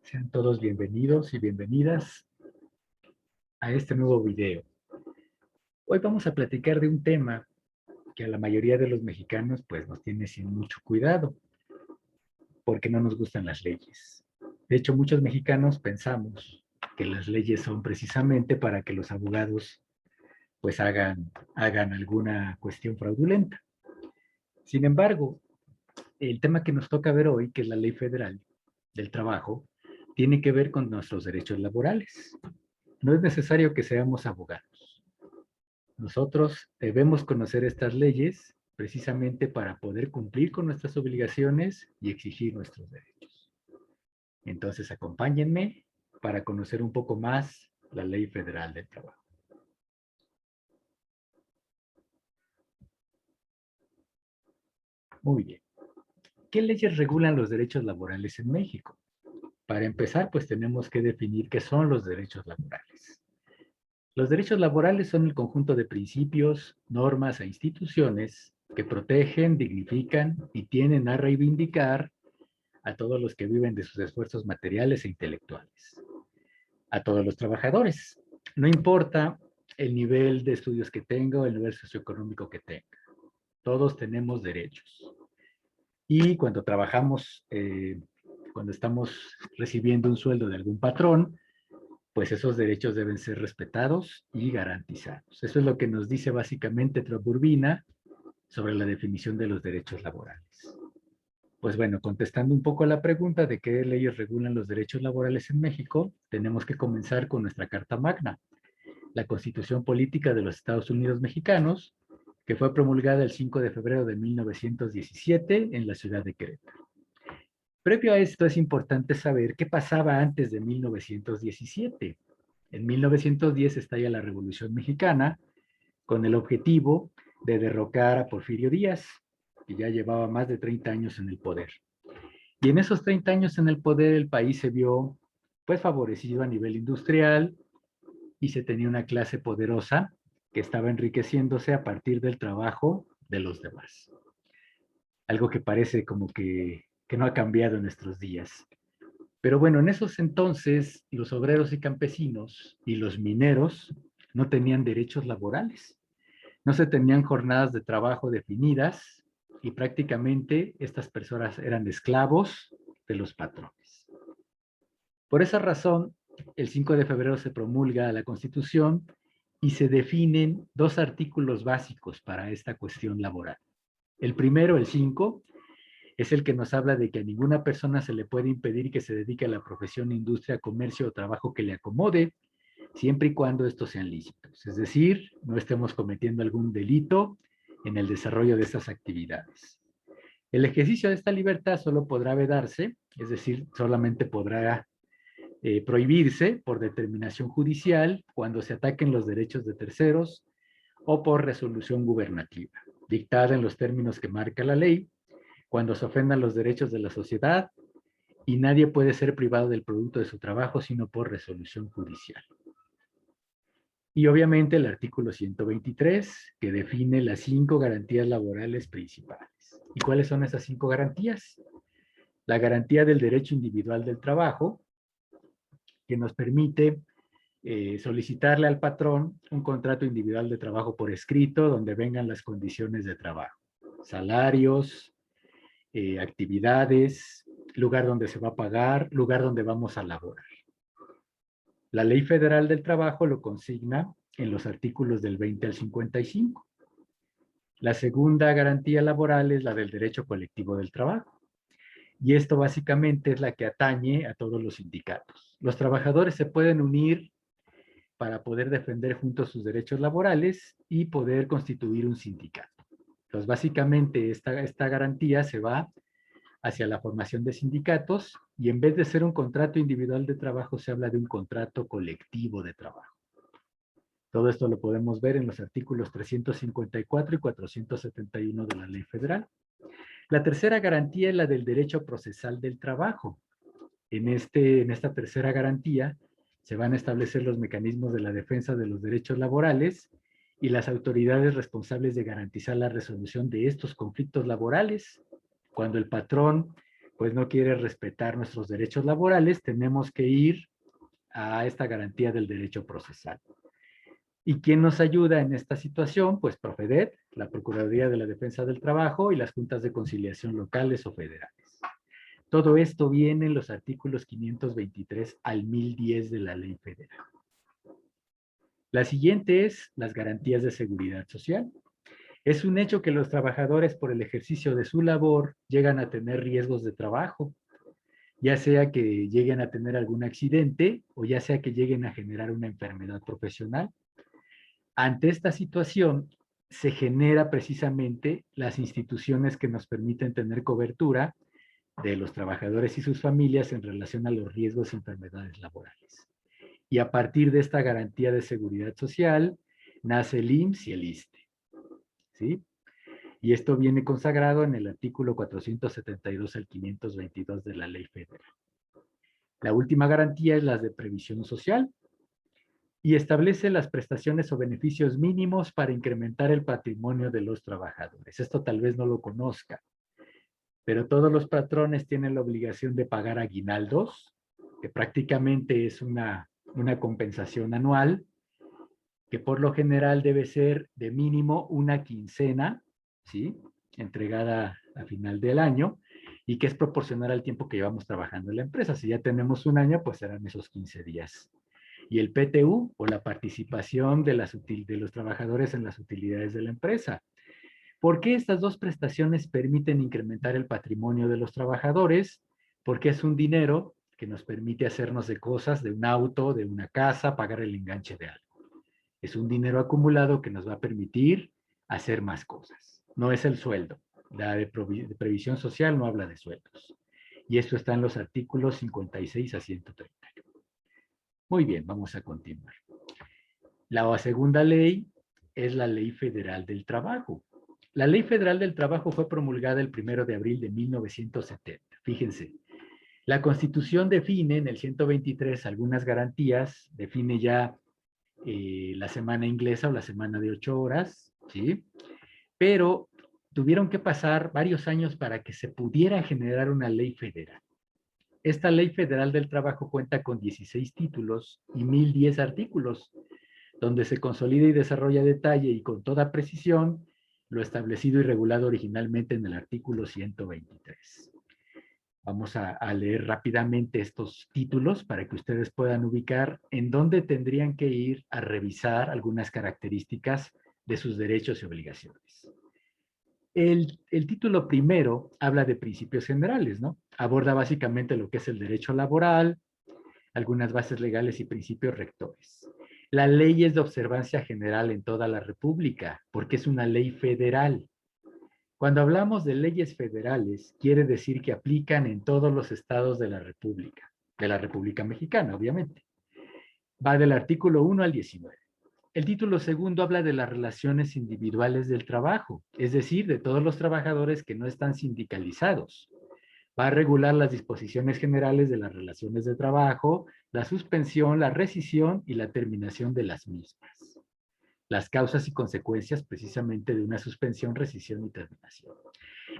Sean todos bienvenidos y bienvenidas a este nuevo video. Hoy vamos a platicar de un tema que a la mayoría de los mexicanos pues nos tiene sin mucho cuidado, porque no nos gustan las leyes. De hecho, muchos mexicanos pensamos que las leyes son precisamente para que los abogados pues hagan alguna cuestión fraudulenta. Sin embargo, el tema que nos toca ver hoy, que es la Ley Federal del Trabajo, tiene que ver con nuestros derechos laborales. No es necesario que seamos abogados. Nosotros debemos conocer estas leyes precisamente para poder cumplir con nuestras obligaciones y exigir nuestros derechos. Entonces, acompáñenme para conocer un poco más la Ley Federal del Trabajo. Muy bien. ¿Qué leyes regulan los derechos laborales en México? Para empezar, pues tenemos que definir qué son los derechos laborales. Los derechos laborales son el conjunto de principios, normas e instituciones que protegen, dignifican y tienen a reivindicar a todos los que viven de sus esfuerzos materiales e intelectuales, a todos los trabajadores. No importa el nivel de estudios que tenga o el nivel socioeconómico que tenga. Todos tenemos derechos. Y cuando trabajamos, cuando estamos recibiendo un sueldo de algún patrón, pues esos derechos deben ser respetados y garantizados. Eso es lo que nos dice básicamente Trop-Urbina sobre la definición de los derechos laborales. Pues bueno, contestando un poco a la pregunta de qué leyes regulan los derechos laborales en México, tenemos que comenzar con nuestra Carta Magna, la Constitución Política de los Estados Unidos Mexicanos, que fue promulgada el 5 de febrero de 1917 en la ciudad de Querétaro. Previo a esto es importante saber qué pasaba antes de 1917. En 1910 estalla la Revolución Mexicana con el objetivo de derrocar a Porfirio Díaz, que ya llevaba más de 30 años en el poder. Y en esos 30 años en el poder el país se vio pues favorecido a nivel industrial y se tenía una clase poderosa que estaba enriqueciéndose a partir del trabajo de los demás. Algo que parece como que no ha cambiado en nuestros días. Pero bueno, en esos entonces los obreros y campesinos y los mineros no tenían derechos laborales, no se tenían jornadas de trabajo definidas y prácticamente estas personas eran esclavos de los patrones. Por esa razón, el 5 de febrero se promulga la Constitución y se definen dos artículos básicos para esta cuestión laboral. El primero, el 5, es el que nos habla de que a ninguna persona se le puede impedir que se dedique a la profesión, industria, comercio o trabajo que le acomode, siempre y cuando estos sean lícitos. Es decir, no estemos cometiendo algún delito en el desarrollo de estas actividades. El ejercicio de esta libertad solo podrá vedarse, es decir, solamente podrá prohibirse por determinación judicial cuando se ataquen los derechos de terceros o por resolución gubernativa, dictada en los términos que marca la ley, cuando se ofendan los derechos de la sociedad y nadie puede ser privado del producto de su trabajo sino por resolución judicial. Y obviamente el artículo 123, que define las 5 garantías laborales principales. ¿Y cuáles son esas 5 garantías? La garantía del derecho individual del trabajo, que nos permite solicitarle al patrón un contrato individual de trabajo por escrito, donde vengan las condiciones de trabajo, salarios, actividades, lugar donde se va a pagar, lugar donde vamos a laborar. La Ley Federal del Trabajo lo consigna en los artículos del 20 al 55. La segunda garantía laboral es la del derecho colectivo del trabajo. Y esto básicamente es la que atañe a todos los sindicatos. Los trabajadores se pueden unir para poder defender juntos sus derechos laborales y poder constituir un sindicato. Entonces, básicamente esta garantía se va hacia la formación de sindicatos y en vez de ser un contrato individual de trabajo, se habla de un contrato colectivo de trabajo. Todo esto lo podemos ver en los artículos 354 y 471 de la Ley Federal. La tercera garantía es la del derecho procesal del trabajo. En esta tercera garantía se van a establecer los mecanismos de la defensa de los derechos laborales y las autoridades responsables de garantizar la resolución de estos conflictos laborales cuando el patrón pues no quiere respetar nuestros derechos laborales, tenemos que ir a esta garantía del derecho procesal. ¿Y quién nos ayuda en esta situación? Pues Profedet, la Procuraduría de la Defensa del Trabajo y las juntas de conciliación locales o federales. Todo esto viene en los artículos 523 al 1010 de la Ley Federal. La siguiente es las garantías de seguridad social. Es un hecho que los trabajadores por el ejercicio de su labor llegan a tener riesgos de trabajo, ya sea que lleguen a tener algún accidente o ya sea que lleguen a generar una enfermedad profesional. Ante esta situación, se genera precisamente las instituciones que nos permiten tener cobertura de los trabajadores y sus familias en relación a los riesgos y enfermedades laborales. Y a partir de esta garantía de seguridad social, nace el IMSS y el ISSSTE, ¿sí? Y esto viene consagrado en el artículo 472 al 522 de la Ley Federal. La última garantía es la de previsión social y establece las prestaciones o beneficios mínimos para incrementar el patrimonio de los trabajadores. Esto tal vez no lo conozca, pero todos los patrones tienen la obligación de pagar aguinaldos, que prácticamente es una compensación anual, que por lo general debe ser de mínimo una quincena, ¿sí? Entregada a final del año, y que es proporcional al tiempo que llevamos trabajando en la empresa. Si ya tenemos un año, pues serán esos 15 días. Y el PTU, o la participación de los trabajadores en las utilidades de la empresa. ¿Por qué estas dos prestaciones permiten incrementar el patrimonio de los trabajadores? Porque es un dinero que nos permite hacernos de cosas, de un auto, de una casa, pagar el enganche de algo. Es un dinero acumulado que nos va a permitir hacer más cosas. No es el sueldo. La de previsión social no habla de sueldos. Y esto está en los artículos 56 a 130. Muy bien, vamos a continuar. La segunda ley es la Ley Federal del Trabajo. La Ley Federal del Trabajo fue promulgada el 1 de abril de 1970. Fíjense, la Constitución define en el 123 algunas garantías, define ya la semana inglesa o la semana de 8 horas, ¿sí? Pero tuvieron que pasar varios años para que se pudiera generar una ley federal. Esta Ley Federal del Trabajo cuenta con 16 títulos y 1010 artículos, donde se consolida y desarrolla a detalle y con toda precisión lo establecido y regulado originalmente en el artículo 123. Vamos a leer rápidamente estos títulos para que ustedes puedan ubicar en dónde tendrían que ir a revisar algunas características de sus derechos y obligaciones. El título primero habla de principios generales, ¿no? Aborda básicamente lo que es el derecho laboral, algunas bases legales y principios rectores. La ley es de observancia general en toda la República, porque es una ley federal. Cuando hablamos de leyes federales, quiere decir que aplican en todos los estados de la República Mexicana, obviamente. Va del artículo 1 al 19. El título segundo habla de las relaciones individuales del trabajo, es decir, de todos los trabajadores que no están sindicalizados. Va a regular las disposiciones generales de las relaciones de trabajo, la suspensión, la rescisión y la terminación de las mismas. Las causas y consecuencias precisamente de una suspensión, rescisión y terminación.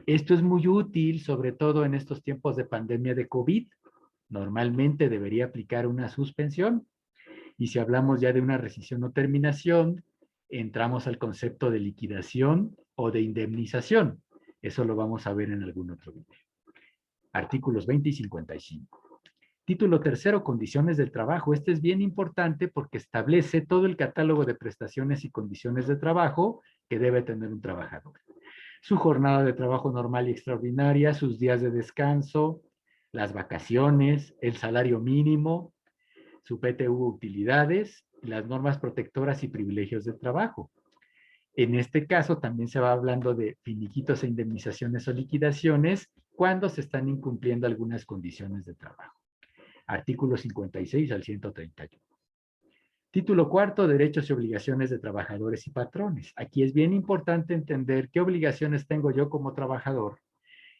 Esto es muy útil, sobre todo en estos tiempos de pandemia de COVID. Normalmente debería aplicar una suspensión. Y si hablamos ya de una rescisión o terminación, entramos al concepto de liquidación o de indemnización. Eso lo vamos a ver en algún otro video. Artículos 20 y 55. Título tercero, condiciones del trabajo. Este es bien importante porque establece todo el catálogo de prestaciones y condiciones de trabajo que debe tener un trabajador. Su jornada de trabajo normal y extraordinaria, sus días de descanso, las vacaciones, el salario mínimo, su PTU utilidades, las normas protectoras y privilegios de trabajo. En este caso también se va hablando de finiquitos e indemnizaciones o liquidaciones cuando se están incumpliendo algunas condiciones de trabajo. Artículos 56 al 131. Título cuarto, derechos y obligaciones de trabajadores y patrones. Aquí es bien importante entender qué obligaciones tengo yo como trabajador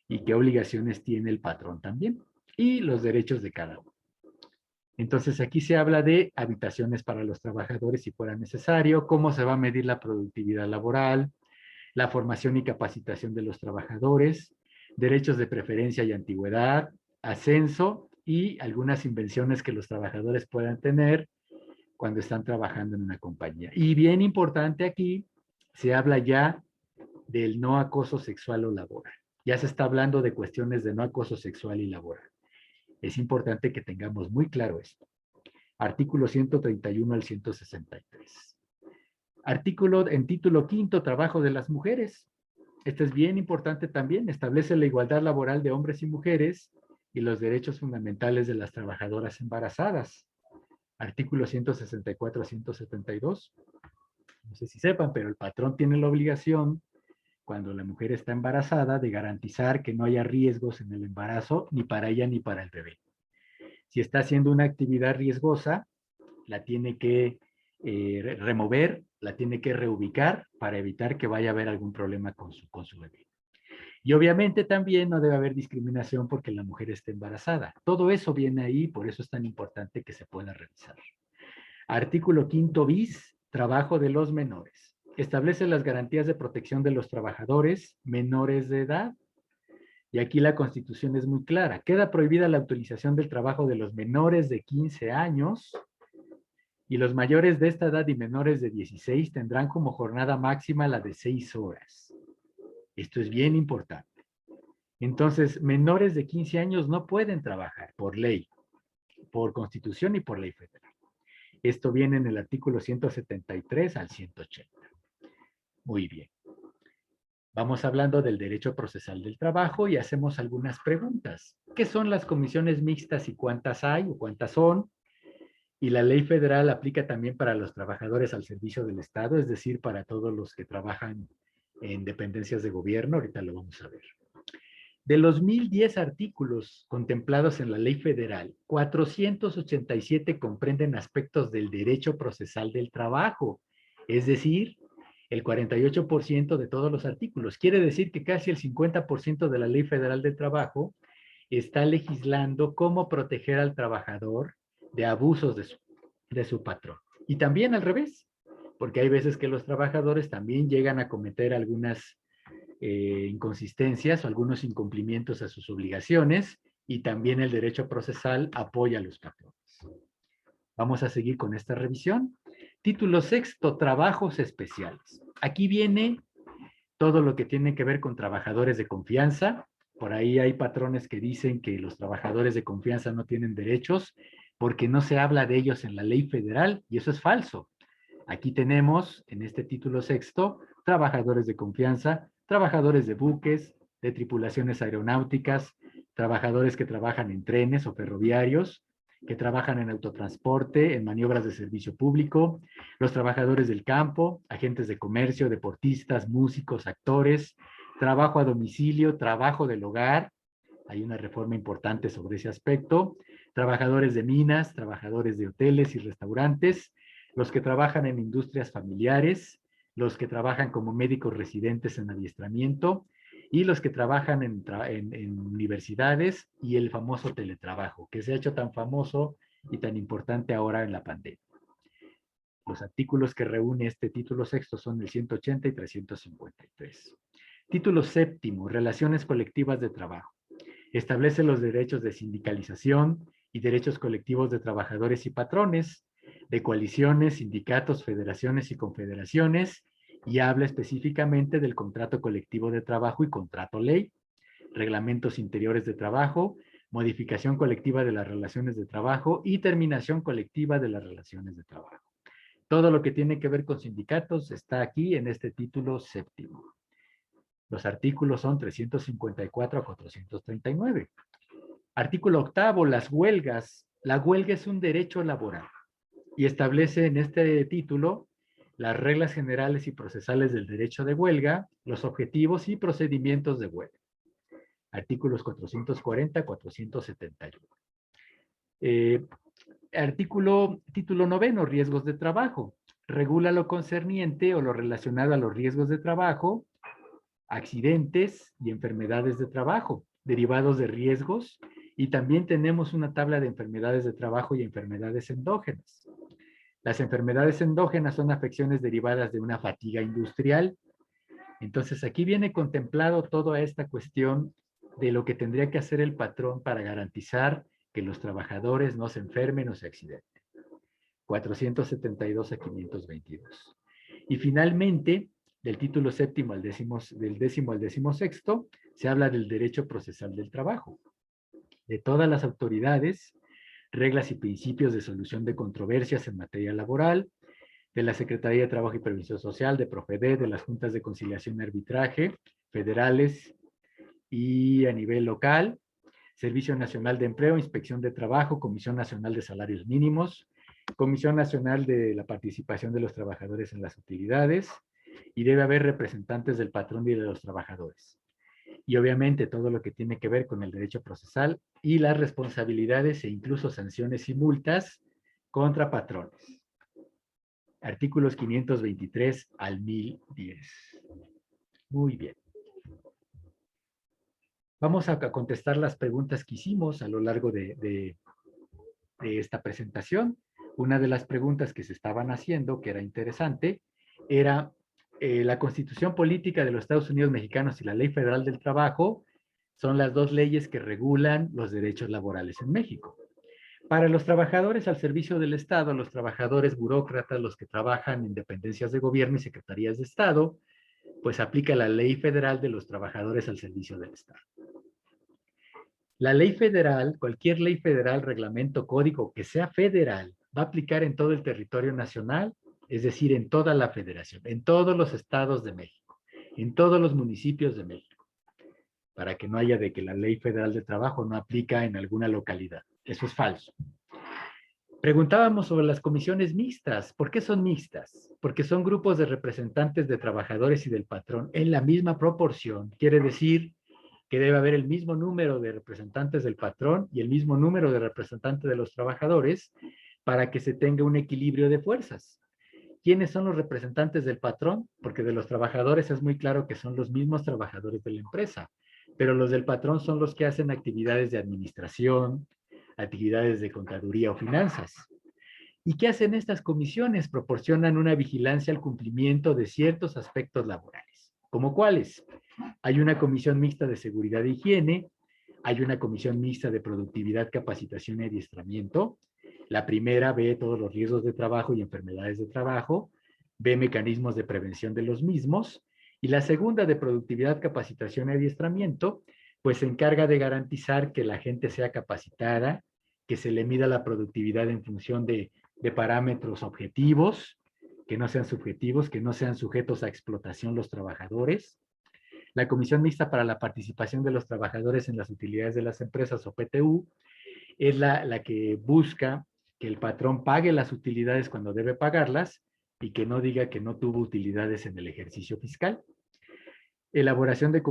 y qué obligaciones tiene el patrón también, y los derechos de cada uno. Entonces aquí se habla de habitaciones para los trabajadores si fuera necesario, cómo se va a medir la productividad laboral, la formación y capacitación de los trabajadores, derechos de preferencia y antigüedad, ascenso y algunas invenciones que los trabajadores puedan tener cuando están trabajando en una compañía. Y bien importante aquí, se habla ya del no acoso sexual o laboral. Ya se está hablando de cuestiones de no acoso sexual y laboral. Es importante que tengamos muy claro esto. Artículo 131 al 163. Artículo en título quinto, trabajo de las mujeres. Este es bien importante también. Establece la igualdad laboral de hombres y mujeres y los derechos fundamentales de las trabajadoras embarazadas. Artículo 164 a 172. No sé si sepan, pero el patrón tiene la obligación, cuando la mujer está embarazada, de garantizar que no haya riesgos en el embarazo, ni para ella ni para el bebé. Si está haciendo una actividad riesgosa, la tiene que remover, la tiene que reubicar para evitar que vaya a haber algún problema con su bebé. Y obviamente también no debe haber discriminación porque la mujer esté embarazada. Todo eso viene ahí, por eso es tan importante que se pueda revisar. Artículo quinto bis, trabajo de los menores. Establece las garantías de protección de los trabajadores menores de edad. Y aquí la Constitución es muy clara. Queda prohibida la utilización del trabajo de los menores de 15 años y los mayores de esta edad y menores de 16 tendrán como jornada máxima la de 6 horas. Esto es bien importante. Entonces, menores de 15 años no pueden trabajar por ley, por Constitución y por ley federal. Esto viene en el artículo 173 al 180. Muy bien. Vamos hablando del derecho procesal del trabajo y hacemos algunas preguntas. ¿Qué son las comisiones mixtas y cuántas hay o cuántas son? Y la ley federal aplica también para los trabajadores al servicio del Estado, es decir, para todos los que trabajan en dependencias de gobierno. Ahorita lo vamos a ver. De los 1,010 artículos contemplados en la ley federal, 487 comprenden aspectos del derecho procesal del trabajo, es decir, el 48% de todos los artículos. Quiere decir que casi el 50% de la ley federal del trabajo está legislando cómo proteger al trabajador de abusos de su patrón. Y también al revés, porque hay veces que los trabajadores también llegan a cometer algunas inconsistencias o algunos incumplimientos a sus obligaciones, y también el derecho procesal apoya a los patrones. Vamos a seguir con esta revisión. Título sexto, trabajos especiales. Aquí viene todo lo que tiene que ver con trabajadores de confianza. Por ahí hay patrones que dicen que los trabajadores de confianza no tienen derechos porque no se habla de ellos en la ley federal, y eso es falso. Aquí tenemos, en este título sexto, trabajadores de confianza, trabajadores de buques, de tripulaciones aeronáuticas, trabajadores que trabajan en trenes o ferroviarios, que trabajan en autotransporte, en maniobras de servicio público, los trabajadores del campo, agentes de comercio, deportistas, músicos, actores, trabajo a domicilio, trabajo del hogar. Hay una reforma importante sobre ese aspecto. Trabajadores de minas, trabajadores de hoteles y restaurantes, los que trabajan en industrias familiares, los que trabajan como médicos residentes en adiestramiento y los que trabajan en universidades, y el famoso teletrabajo, que se ha hecho tan famoso y tan importante ahora en la pandemia. Los artículos que reúne este título sexto son el 180 y 353. Título séptimo, relaciones colectivas de trabajo. Establece los derechos de sindicalización y derechos colectivos de trabajadores y patrones, de coaliciones, sindicatos, federaciones y confederaciones, y habla específicamente del contrato colectivo de trabajo y contrato ley, reglamentos interiores de trabajo, modificación colectiva de las relaciones de trabajo y terminación colectiva de las relaciones de trabajo. Todo lo que tiene que ver con sindicatos está aquí en este título séptimo. Los artículos son 354 a 439. Artículo octavo, las huelgas. La huelga es un derecho laboral y establece en este título las reglas generales y procesales del derecho de huelga, los objetivos y procedimientos de huelga. Artículos 440 a 471. Título noveno, riesgos de trabajo. Regula lo concerniente o lo relacionado a los riesgos de trabajo, accidentes y enfermedades de trabajo, derivados de riesgos, y también tenemos una tabla de enfermedades de trabajo y enfermedades endógenas. Las enfermedades endógenas son afecciones derivadas de una fatiga industrial. Entonces aquí viene contemplado toda esta cuestión de lo que tendría que hacer el patrón para garantizar que los trabajadores no se enfermen o se accidenten. 472 a 522. Y finalmente, del título séptimo al del décimo al decimosexto, se habla del derecho procesal del trabajo, de todas las autoridades, reglas y principios de solución de controversias en materia laboral, de la Secretaría de Trabajo y Previsión Social, de Profedet, de las juntas de conciliación y arbitraje federales y a nivel local, Servicio Nacional de Empleo, Inspección de Trabajo, Comisión Nacional de Salarios Mínimos, Comisión Nacional de la Participación de los Trabajadores en las Utilidades, y debe haber representantes del patrón y de los trabajadores. Y obviamente todo lo que tiene que ver con el derecho procesal y las responsabilidades e incluso sanciones y multas contra patrones. Artículos 523 al 1010. Muy bien. Vamos a contestar las preguntas que hicimos a lo largo de esta presentación. Una de las preguntas que se estaban haciendo, que era interesante, era la Constitución Política de los Estados Unidos Mexicanos y la Ley Federal del Trabajo son las dos leyes que regulan los derechos laborales en México. Para los trabajadores al servicio del Estado, los trabajadores burócratas, los que trabajan en dependencias de gobierno y secretarías de Estado, pues aplica la Ley Federal de los trabajadores al servicio del Estado. La ley federal, cualquier ley federal, reglamento, código que sea federal, va a aplicar en todo el territorio nacional, es decir, en toda la federación, en todos los estados de México, en todos los municipios de México, para que no haya de que la ley federal de trabajo no aplica en alguna localidad. Eso es falso. Preguntábamos sobre las comisiones mixtas. ¿Por qué son mixtas? Porque son grupos de representantes de trabajadores y del patrón en la misma proporción. Quiere decir que debe haber el mismo número de representantes del patrón y el mismo número de representantes de los trabajadores para que se tenga un equilibrio de fuerzas. ¿Quiénes son los representantes del patrón? Porque de los trabajadores es muy claro que son los mismos trabajadores de la empresa, pero los del patrón son los que hacen actividades de administración, actividades de contaduría o finanzas. ¿Y qué hacen estas comisiones? Proporcionan una vigilancia al cumplimiento de ciertos aspectos laborales. ¿Cómo cuáles? Hay una comisión mixta de seguridad e higiene, hay una comisión mixta de productividad, capacitación y adiestramiento. La primera ve todos los riesgos de trabajo y enfermedades de trabajo, ve mecanismos de prevención de los mismos, y la segunda de productividad, capacitación y adiestramiento, pues se encarga de garantizar que la gente sea capacitada, que se le mida la productividad en función de parámetros objetivos, que no sean subjetivos, que no sean sujetos a explotación los trabajadores. La Comisión Mixta para la Participación de los Trabajadores en las Utilidades de las Empresas, o PTU, es la que busca que el patrón pague las utilidades cuando debe pagarlas y que no diga que no tuvo utilidades en el ejercicio fiscal. Elaboración de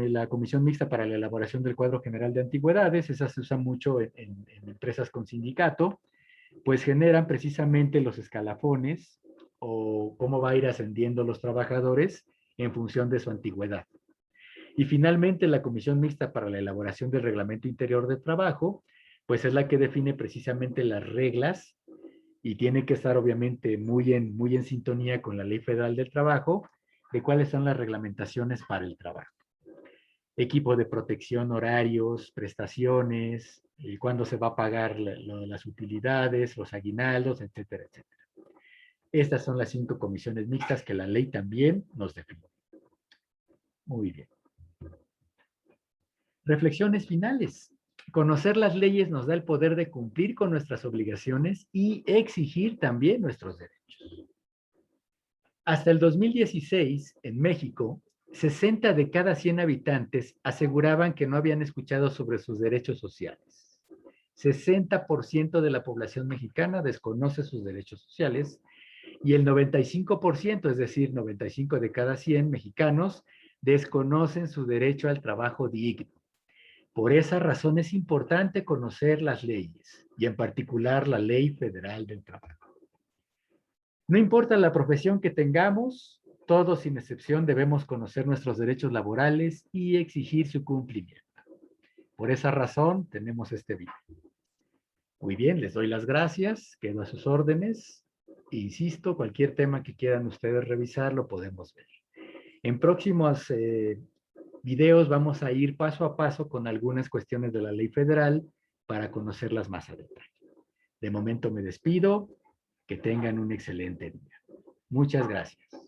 la Comisión Mixta para la elaboración del cuadro general de antigüedades, esa se usa mucho en empresas con sindicato, pues generan precisamente los escalafones o cómo va a ir ascendiendo los trabajadores en función de su antigüedad. Y finalmente, la Comisión Mixta para la elaboración del Reglamento Interior de Trabajo, pues es la que define precisamente las reglas y tiene que estar obviamente muy en sintonía con la Ley Federal del Trabajo de cuáles son las reglamentaciones para el trabajo. Equipo de protección, horarios, prestaciones, cuándo se va a pagar las utilidades, los aguinaldos, etcétera, etcétera. Estas son las 5 comisiones mixtas que la ley también nos define. Muy bien. Reflexiones finales. Conocer las leyes nos da el poder de cumplir con nuestras obligaciones y exigir también nuestros derechos. Hasta el 2016, en México, 60 de cada 100 habitantes aseguraban que no habían escuchado sobre sus derechos sociales. 60% de la población mexicana desconoce sus derechos sociales y el 95%, es decir, 95 de cada 100 mexicanos, desconocen su derecho al trabajo digno. Por esa razón es importante conocer las leyes y en particular la Ley Federal del Trabajo. No importa la profesión que tengamos, todos sin excepción debemos conocer nuestros derechos laborales y exigir su cumplimiento. Por esa razón tenemos este video. Muy bien, les doy las gracias, quedo a sus órdenes. Insisto, cualquier tema que quieran ustedes revisar lo podemos ver. En próximas videos vamos a ir paso a paso con algunas cuestiones de la ley federal para conocerlas más a detalle. De momento me despido. Que tengan un excelente día. Muchas gracias.